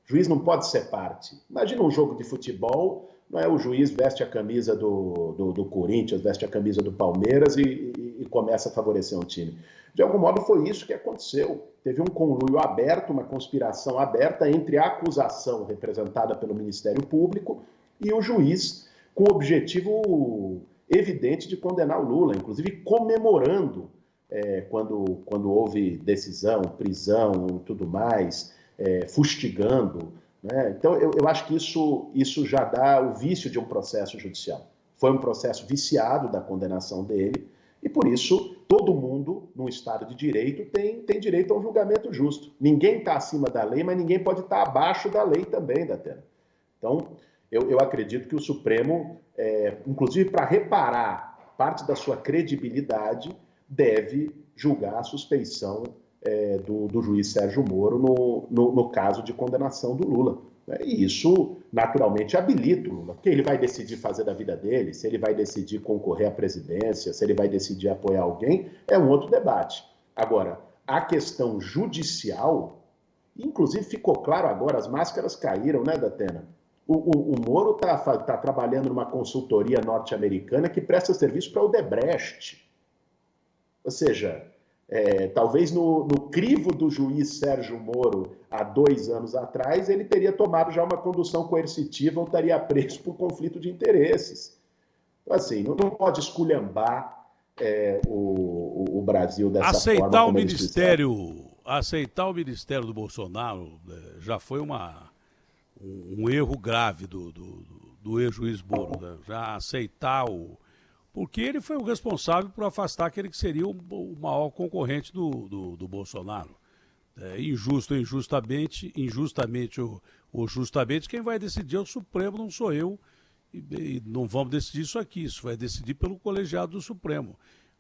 Juiz não pode ser parte. Imagina um jogo de futebol, não é? O juiz veste a camisa do Corinthians, veste a camisa do Palmeiras e começa a favorecer um time. De algum modo foi isso que aconteceu. Teve um conluio aberto, uma conspiração aberta entre a acusação representada pelo Ministério Público e o juiz, com o objetivo evidente de condenar o Lula, inclusive comemorando quando houve decisão, prisão e tudo mais, fustigando. Né? Então, eu acho que isso já dá o vício de um processo judicial. Foi um processo viciado da condenação dele, e por isso todo mundo, num Estado de Direito, tem direito a um julgamento justo. Ninguém está acima da lei, mas ninguém pode estar abaixo da lei também, Datena. Então, eu acredito que o Supremo, inclusive para reparar parte da sua credibilidade, deve julgar a suspeição do juiz Sérgio Moro no caso de condenação do Lula. E isso, naturalmente, habilita o Lula, porque ele vai decidir fazer da vida dele, se ele vai decidir concorrer à presidência, se ele vai decidir apoiar alguém, é um outro debate. Agora, a questão judicial, inclusive ficou claro agora, as máscaras caíram, né, Datena? O Moro está trabalhando numa consultoria norte-americana que presta serviço para o Odebrecht. Ou seja, talvez no crivo do juiz Sérgio Moro, há 2 anos atrás, ele teria tomado já uma condução coercitiva ou estaria preso por conflito de interesses. Então, assim, não pode esculhambar o Brasil dessa forma. Aceitar o ministério do Bolsonaro já foi um erro grave do ex-juiz Moro. Né? Já aceitar porque ele foi o responsável por afastar aquele que seria o maior concorrente do Bolsonaro. Injustamente ou justamente, quem vai decidir é o Supremo, não sou eu, e não vamos decidir isso aqui, isso vai decidir pelo colegiado do Supremo.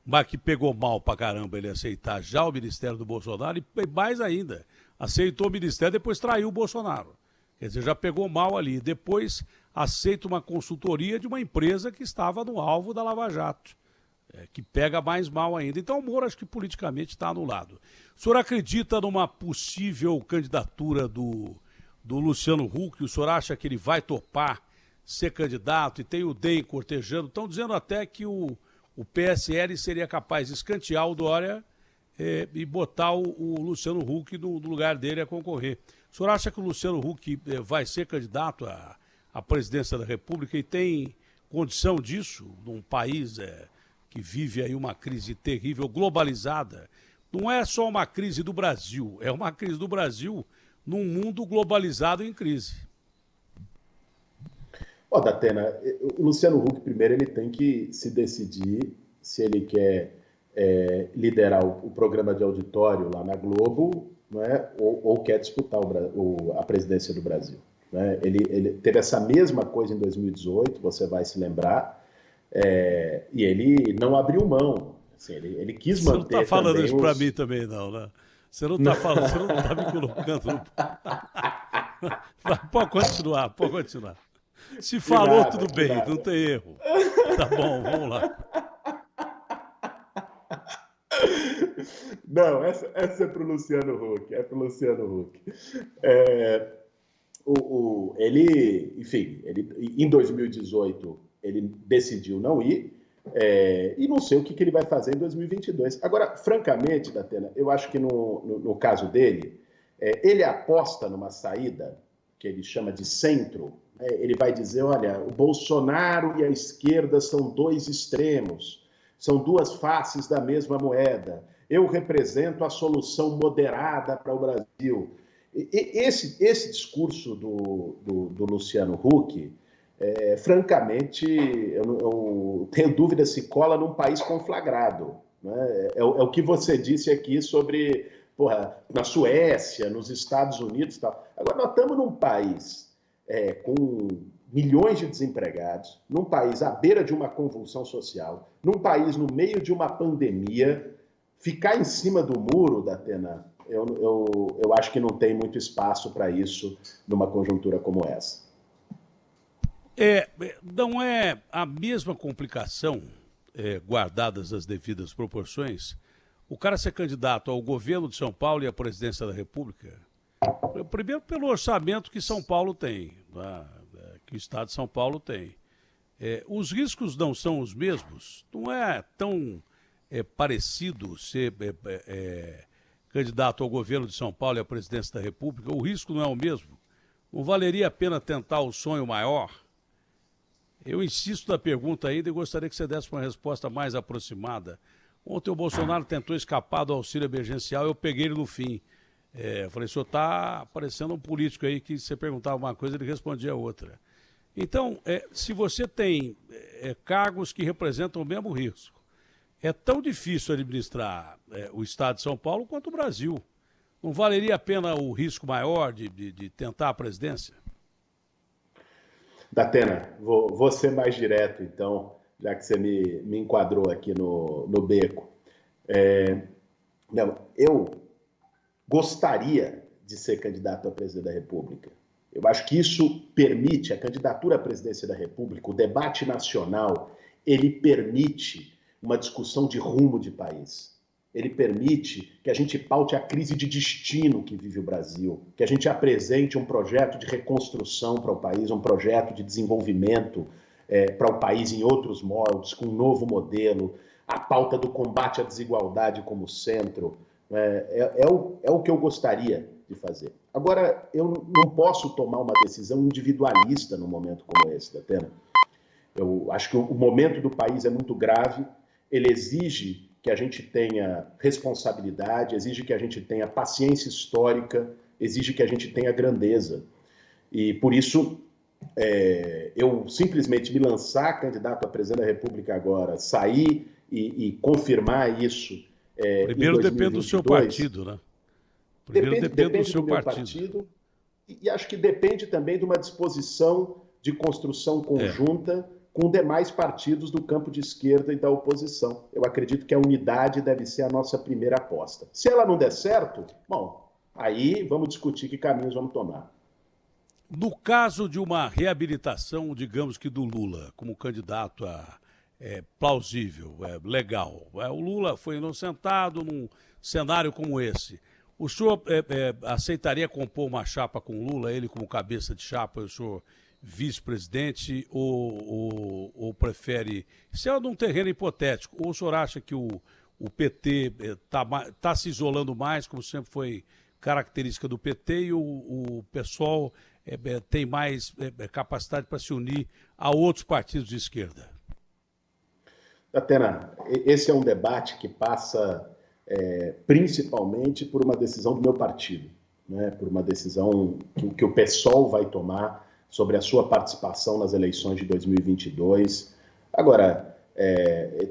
Mas que pegou mal pra caramba ele aceitar já o ministério do Bolsonaro, e mais ainda, aceitou o ministério e depois traiu o Bolsonaro. Quer dizer, já pegou mal ali. Depois aceita uma consultoria de uma empresa que estava no alvo da Lava Jato, que pega mais mal ainda. Então o Moro acho que politicamente está anulado. O senhor acredita numa possível candidatura do Luciano Huck? O senhor acha que ele vai topar ser candidato? E tem o DEM cortejando. Estão dizendo até que o PSL seria capaz de escantear o Dória e botar o Luciano Huck no lugar dele a concorrer. O senhor acha que o Luciano Huck vai ser candidato à presidência da República e tem condição disso num país que vive aí uma crise terrível, globalizada? Não é só uma crise do Brasil, é uma crise do Brasil num mundo globalizado em crise. Datena, o Luciano Huck, primeiro, ele tem que se decidir se ele quer liderar o programa de auditório lá na Globo, né, ou quer disputar a presidência do Brasil. Né? Ele teve essa mesma coisa em 2018, você vai se lembrar, e ele não abriu mão. Assim, ele quis manter. Você não está falando isso para mim também, não, né? Você não está falando, você não está me colocando. Pode continuar. Se falou, tudo bem, não tem erro. Tá bom, vamos lá. Não, essa é para o Luciano Huck. Ele, enfim, em 2018 ele decidiu não ir, e não sei o que ele vai fazer em 2022. Agora, francamente, Datena, eu acho que no caso dele, ele aposta numa saída que ele chama de centro. Ele vai dizer, olha, o Bolsonaro e a esquerda são 2 extremos, são 2 faces da mesma moeda. Eu represento a solução moderada para o Brasil. Esse discurso do Luciano Huck, francamente, eu tenho dúvida se cola num país conflagrado. Né? É o que você disse aqui sobre, na Suécia, nos Estados Unidos e tal. Agora, nós estamos num país com milhões de desempregados, num país à beira de uma convulsão social, num país no meio de uma pandemia. Ficar em cima do muro, Datena, eu acho que não tem muito espaço para isso numa conjuntura como essa. Não é a mesma complicação, guardadas as devidas proporções, o cara ser candidato ao governo de São Paulo e à presidência da República? Primeiro pelo orçamento que São Paulo tem, né? que o Estado de São Paulo tem. Os riscos não são os mesmos? Não é tão parecido ser candidato ao governo de São Paulo e à presidência da República? O risco não é o mesmo? Não valeria a pena tentar o sonho maior? Eu insisto na pergunta ainda e gostaria que você desse uma resposta mais aproximada. Ontem o Bolsonaro tentou escapar do auxílio emergencial, eu peguei ele no fim. Falei, o senhor está parecendo um político aí que você perguntava uma coisa e ele respondia outra. Então, se você tem cargos que representam o mesmo risco, é tão difícil administrar o Estado de São Paulo quanto o Brasil. Não valeria a pena o risco maior de tentar a presidência? Datena, vou ser mais direto, então, já que você me enquadrou aqui no beco. Não, eu gostaria de ser candidato a presidente da República. Eu acho que isso permite, a candidatura à presidência da República, o debate nacional, ele permite uma discussão de rumo de país. Ele permite que a gente paute a crise de destino que vive o Brasil, que a gente apresente um projeto de reconstrução para o país, um projeto de desenvolvimento para o país em outros moldes, com um novo modelo, a pauta do combate à desigualdade como centro. É o que eu gostaria de fazer. Agora, eu não posso tomar uma decisão individualista num momento como esse, Datena. Eu acho que o momento do país é muito grave, ele exige que a gente tenha responsabilidade, exige que a gente tenha paciência histórica, exige que a gente tenha grandeza. E, por isso, eu simplesmente me lançar candidato a presidente da República agora, sair e confirmar isso primeiro em 2022, depende do seu partido, né? Primeiro depende do seu partido. E acho que depende também de uma disposição de construção conjunta com demais partidos do campo de esquerda e da oposição. Eu acredito que a unidade deve ser a nossa primeira aposta. Se ela não der certo, bom, aí vamos discutir que caminhos vamos tomar. No caso de uma reabilitação, digamos que do Lula, como candidato plausível, legal, o Lula foi inocentado num cenário como esse. O senhor aceitaria compor uma chapa com o Lula, ele como cabeça de chapa, o senhor vice-presidente, ou prefere... Isso é num terreno hipotético. Ou o senhor acha que o PT está se isolando mais, como sempre foi característica do PT, e o PSOL tem mais capacidade para se unir a outros partidos de esquerda? Datena, esse é um debate que passa principalmente por uma decisão do meu partido, né? Por uma decisão que o PSOL vai tomar sobre a sua participação nas eleições de 2022. Agora,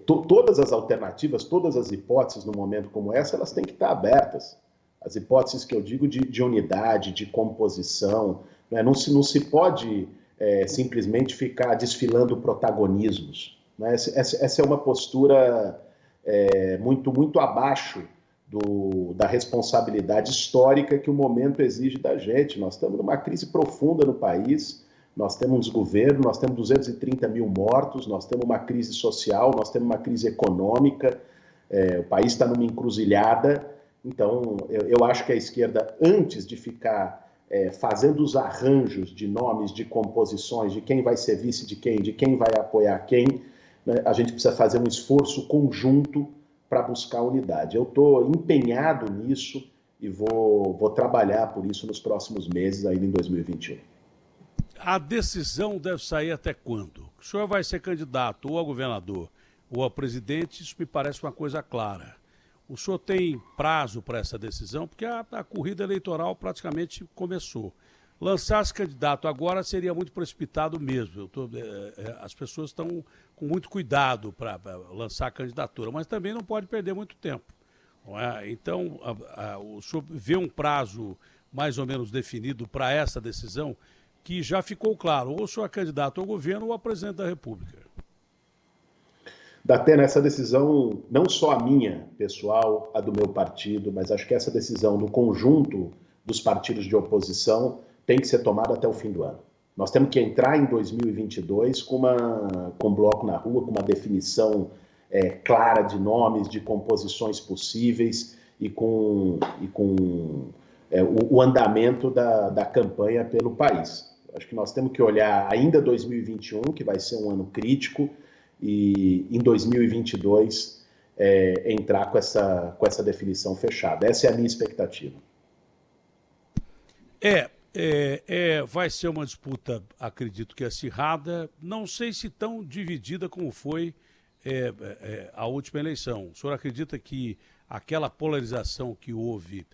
todas as alternativas, todas as hipóteses num momento como essa, elas têm que estar abertas. As hipóteses que eu digo de unidade, de composição, né? Não se pode simplesmente ficar desfilando protagonismos, né? Essa é uma postura muito abaixo da responsabilidade histórica que o momento exige da gente. Nós estamos numa crise profunda no país, nós temos um desgoverno, nós temos 230 mil mortos, nós temos uma crise social, nós temos uma crise econômica, o país está numa encruzilhada. Então, eu acho que a esquerda, antes de ficar fazendo os arranjos de nomes, de composições, de quem vai ser vice de quem vai apoiar quem, né, a gente precisa fazer um esforço conjunto para buscar unidade. Eu estou empenhado nisso e vou trabalhar por isso nos próximos meses, ainda em 2021. A decisão deve sair até quando? O senhor vai ser candidato ou a governador ou a presidente, isso me parece uma coisa clara. O senhor tem prazo para essa decisão? Porque a corrida eleitoral praticamente começou. Lançar-se candidato agora seria muito precipitado mesmo. As pessoas estão com muito cuidado para lançar a candidatura, mas também não pode perder muito tempo. Não é? Então, o senhor vê um prazo mais ou menos definido para essa decisão, que já ficou claro, ou o senhor é candidato ao governo ou a presidente da República. Datena, essa decisão, não só a minha, pessoal, a do meu partido, mas acho que essa decisão do conjunto dos partidos de oposição tem que ser tomada até o fim do ano. Nós temos que entrar em 2022 com um bloco na rua, com uma definição clara de nomes, de composições possíveis e com o andamento da campanha pelo país. Acho que nós temos que olhar ainda 2021, que vai ser um ano crítico, e em 2022 entrar com essa definição fechada. Essa é a minha expectativa. Vai ser uma disputa, acredito que acirrada, não sei se tão dividida como foi a última eleição. O senhor acredita que aquela polarização que houve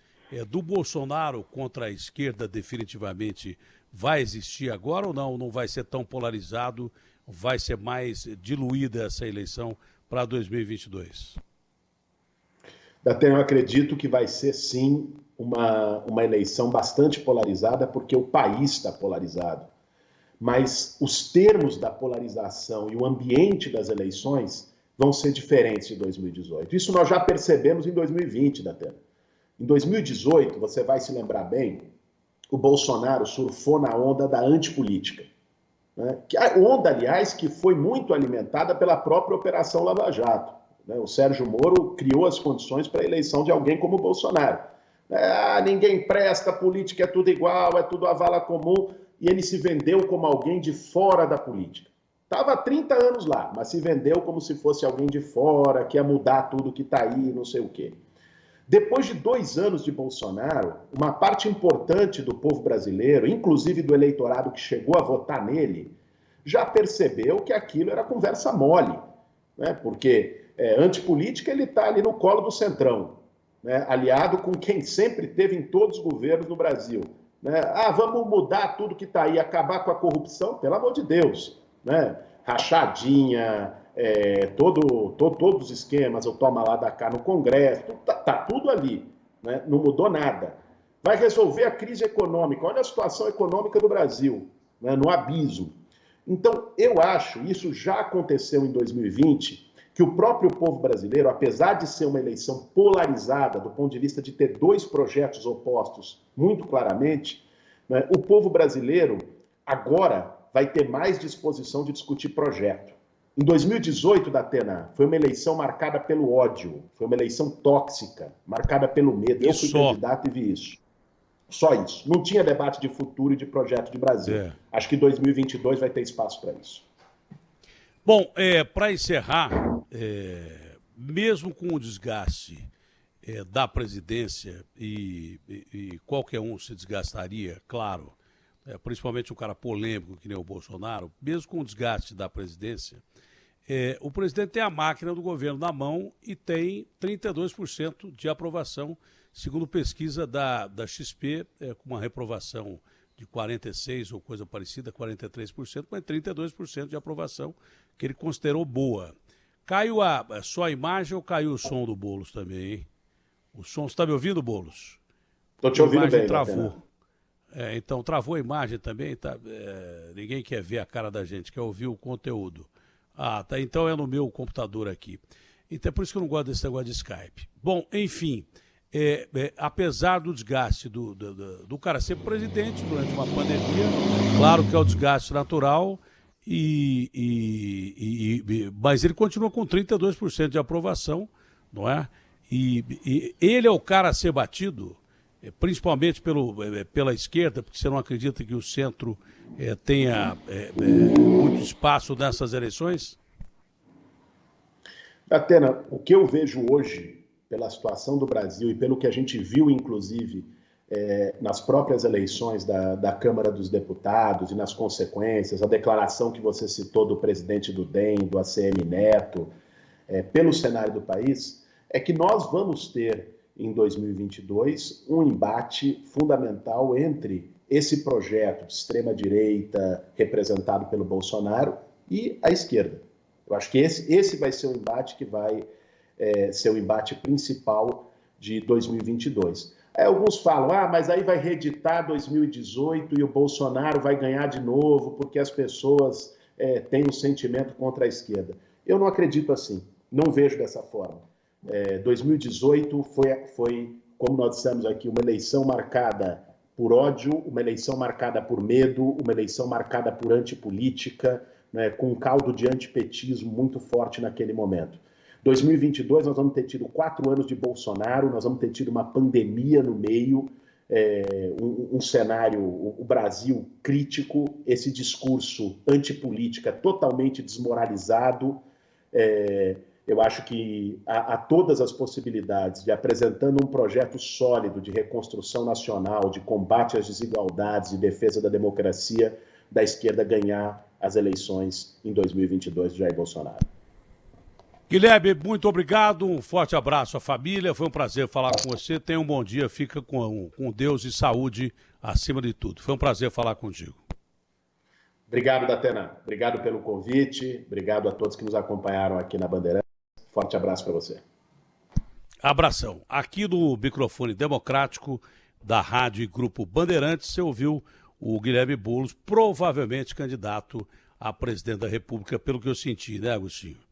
do Bolsonaro contra a esquerda definitivamente vai existir agora ou não? Não vai ser tão polarizado, vai ser mais diluída essa eleição para 2022? Eu acredito que vai ser, sim, uma eleição bastante polarizada, porque o país está polarizado. Mas os termos da polarização e o ambiente das eleições vão ser diferentes de 2018. Isso nós já percebemos em 2020, Datena. Em 2018, você vai se lembrar bem, o Bolsonaro surfou na onda da antipolítica. Né? A onda, aliás, que foi muito alimentada pela própria Operação Lava Jato. Né? O Sérgio Moro criou as condições para a eleição de alguém como o Bolsonaro. Ninguém presta, política é tudo igual, é tudo a vala comum. E ele se vendeu como alguém de fora da política. Estava há 30 anos lá, mas se vendeu como se fosse alguém de fora, que ia mudar tudo que está aí, não sei o quê. Depois de 2 anos de Bolsonaro, uma parte importante do povo brasileiro, inclusive do eleitorado que chegou a votar nele, já percebeu que aquilo era conversa mole, né? Porque antipolítica ele está ali no colo do Centrão, né? Aliado com quem sempre teve em todos os governos no Brasil. Né? Vamos mudar tudo que está aí, acabar com a corrupção, pelo amor de Deus. Né? Rachadinha, todos os esquemas, o toma lá da cá no Congresso, tá tudo ali, né? Não mudou nada. Vai resolver a crise econômica, olha a situação econômica do Brasil, né? No abismo. Então, eu acho, isso já aconteceu em 2020, que o próprio povo brasileiro, apesar de ser uma eleição polarizada, do ponto de vista de ter 2 projetos opostos muito claramente, né? O povo brasileiro agora vai ter mais disposição de discutir projeto. Em 2018, Datena, foi uma eleição marcada pelo ódio, foi uma eleição tóxica, marcada pelo medo. Eu fui candidato e vi isso. Só isso. Não tinha debate de futuro e de projeto de Brasil. Acho que 2022 vai ter espaço para isso. Bom, para encerrar, mesmo com o desgaste da presidência, e qualquer um se desgastaria, claro, principalmente um cara polêmico que nem o Bolsonaro, mesmo com o desgaste da presidência, o presidente tem a máquina do governo na mão e tem 32% de aprovação, segundo pesquisa da XP, com uma reprovação de 46% ou coisa parecida, 43%, mas 32% de aprovação, que ele considerou boa. Caiu só a imagem ou caiu o som do Boulos também, hein? O som, você está me ouvindo, Boulos? Estou te ouvindo bem, travou. Então, travou a imagem também, tá? Ninguém quer ver a cara da gente, quer ouvir o conteúdo. Tá, então é no meu computador aqui. Então é por isso que eu não gosto desse negócio de Skype. Bom, enfim, apesar do desgaste do cara ser presidente durante uma pandemia, claro que é o desgaste natural, mas ele continua com 32% de aprovação, não é? E ele é o cara a ser batido, principalmente pela esquerda, porque você não acredita que o centro tenha muito espaço nessas eleições? Atena, o que eu vejo hoje, pela situação do Brasil e pelo que a gente viu, inclusive, nas próprias eleições da Câmara dos Deputados e nas consequências, a declaração que você citou do presidente do DEM, do ACM Neto, pelo cenário do país, é que nós vamos ter, em 2022, um embate fundamental entre esse projeto de extrema-direita representado pelo Bolsonaro e a esquerda. Eu acho que esse vai ser o embate que vai ser o embate principal de 2022. Alguns falam, mas aí vai reeditar 2018 e o Bolsonaro vai ganhar de novo porque as pessoas têm um sentimento contra a esquerda. Eu não acredito assim, não vejo dessa forma. 2018 foi, como nós dissemos aqui, uma eleição marcada por ódio, uma eleição marcada por medo, uma eleição marcada por antipolítica, né, com um caldo de antipetismo muito forte naquele momento. 2022 nós vamos ter tido 4 anos de Bolsonaro, nós vamos ter tido uma pandemia no meio, um cenário, o Brasil crítico, esse discurso antipolítica totalmente desmoralizado. Eu acho que há todas as possibilidades de, apresentando um projeto sólido de reconstrução nacional, de combate às desigualdades, de defesa da democracia, da esquerda ganhar as eleições em 2022 de Jair Bolsonaro. Guilherme, muito obrigado, um forte abraço à família, foi um prazer falar com você, tenha um bom dia, fica com Deus e saúde acima de tudo. Foi um prazer falar contigo. Obrigado, Datena. Obrigado pelo convite, obrigado a todos que nos acompanharam aqui na Bandeirantes. Forte abraço para você. Abração. Aqui no microfone democrático da Rádio e Grupo Bandeirantes, você ouviu o Guilherme Boulos, provavelmente candidato a presidente da República, pelo que eu senti, né, Agostinho?